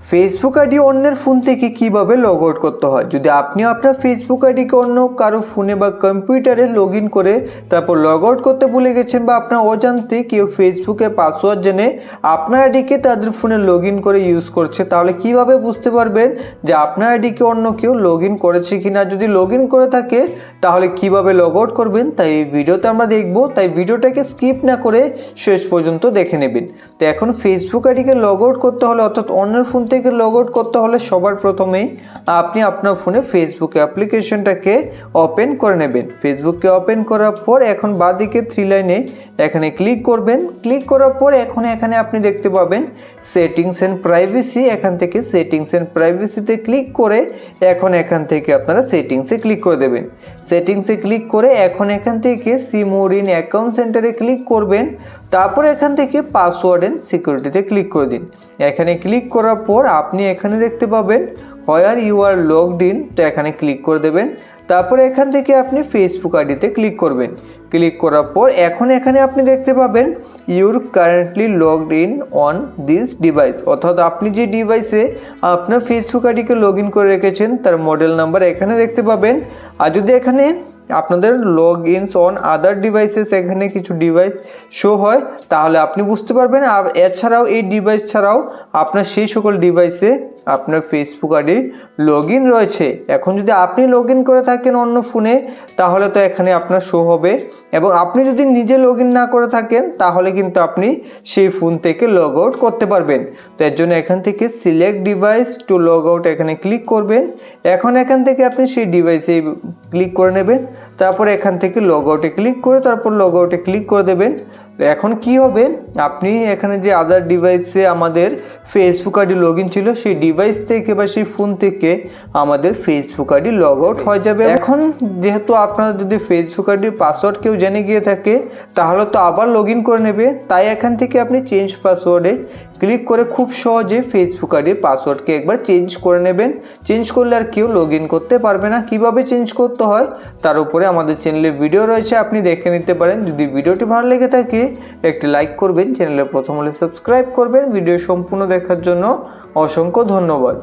Facebook ID অন্যের phone থেকে কিভাবে লগ আউট করতে হয়। যদি আপনি আপনার ফেসবুক আইডিকে অন্য কারো ফোনে বা কম্পিউটারে লগ ইন করে তারপর লগ আউট করতে ভুলে গেছেন বা আপনার অজান্তে কেউ ফেসবুকের পাসওয়ার্ড জেনে আপনার আইডিকে তাদের ফোনে লগ ইন করে ইউজ করছে, তাহলে কিভাবে বুঝতে পারবেন যে আপনার আইডিকে অন্য কেউ লগ ইন করেছে কিনা। যদি লগ ইন করে থাকে তাহলে কিভাবে লগ আউট করবেন তাই এই ভিডিওতে আমরা দেখব। তাই ভিডিওটাকে স্কিপ না করে শেষ পর্যন্ত দেখে নেবেন। তো এখন ফেসবুক আইডিকে লগ আউট করতে হলে অর্থাৎ অন্যের ফোন থেকে লগ আউট করতে হলে সবার প্রথমেই আপনি আপনার ফোনে ফেসবুক অ্যাপ্লিকেশনটাকে ওপেন করে নেবেন। ফেসবুককে ওপেন করার পর এখন বাঁদিকে 3 লাইনে এখানে ক্লিক করবেন। ক্লিক করার পর এখানে আপনি দেখতে পাবেন সেটিংস অ্যান্ড প্রাইভেসি। এখান থেকে সেটিংস অ্যান্ড প্রাইভেসিতে ক্লিক করে এখান থেকে আপনারা সেটিংসে ক্লিক করে দেবেন। সেটিংসে ক্লিক করে এখান থেকে সি মোর ইন অ্যাকাউন্ট সেন্টারে ক্লিক করবেন। তারপর এখান থেকে পাসওয়ার্ড অ্যান্ড সিকিউরিটিতে ক্লিক করে দিন। এখানে ক্লিক করার পর আপনি এখানে দেখতে পাবেন where you are logged in, তো এখানে ক্লিক করে দেবেন। তারপরে এখান থেকে আপনি ফেসবুক আইডিতে ক্লিক করবেন। ক্লিক করার পর এখানে আপনি দেখতে পাবেন your currently logged in on this device, অর্থাৎ আপনি যে ডিভাইসে আপনার ফেসবুক আইডিকে লগ ইন করে রেখেছেন তার মডেল নাম্বার এখানে দেখতে পাবেন। আর যদি এখানে আপনাদের log ins on other devices এখানে কিছু ডিভাইস শো হয় তাহলে আপনি বুঝতে পারবেন। আর এছাড়াও এই ডিভাইস ছাড়াও আপনার সেই সকল ডিভাইসে আপনার ফেসবুক আইডি লগ ইন রয়েছে। এখন যদি আপনি লগ ইন করে থাকেন অন্য ফোনে তাহলে তো এখানে আপনার শো হবে, এবং আপনি যদি নিজে লগ ইন না করে থাকেন তাহলে কিন্তু আপনি সেই ফোন থেকে লগ আউট করতে পারবেন। তো এর জন্য এখান থেকে select device to log out এখানে ক্লিক করবেন। এখান থেকে আপনি সেই ডিভাইসে ক্লিক করে নেবেন। তারপর এখান থেকে লগ আউটে ক্লিক করে তারপর লগ আউটে ক্লিক করে দেবেন। এখন কি হবে, আপনি এখানে যে আদার ডিভাইসে আমাদের ফেসবুক আইডি লগ ইন ছিল সেই ডিভাইস থেকে বা সেই ফোন থেকে আমাদের ফেসবুক আইডি লগ আউট হয়ে যাবে। এখন যেহেতু আপনার যদি ফেসবুক আইডির পাসওয়ার্ড কেউ জেনে গিয়ে থাকে তাহলে তো আবার লগ ইন করে নেবে। তাই এখান থেকে আপনি চেঞ্জ পাসওয়ার্ডে ক্লিক করে খুব সহজে ফেসবুক আইডির পাসওয়ার্ডকে একবার চেঞ্জ করে নেবেন। চেঞ্জ করলে আর কেউ লগ ইন করতে পারবে না। কিভাবে চেঞ্জ করতে হয় তার উপরে আমাদের চ্যানেলে ভিডিও রয়েছে, আপনি দেখে নিতে পারেন। যদি ভিডিওটি ভালো লেগে থাকে একটি লাইক করবেন, চ্যানেলে প্রথম হলে সাবস্ক্রাইব করবেন। ভিডিও সম্পূর্ণ দেখার জন্য অসংখ্য ধন্যবাদ।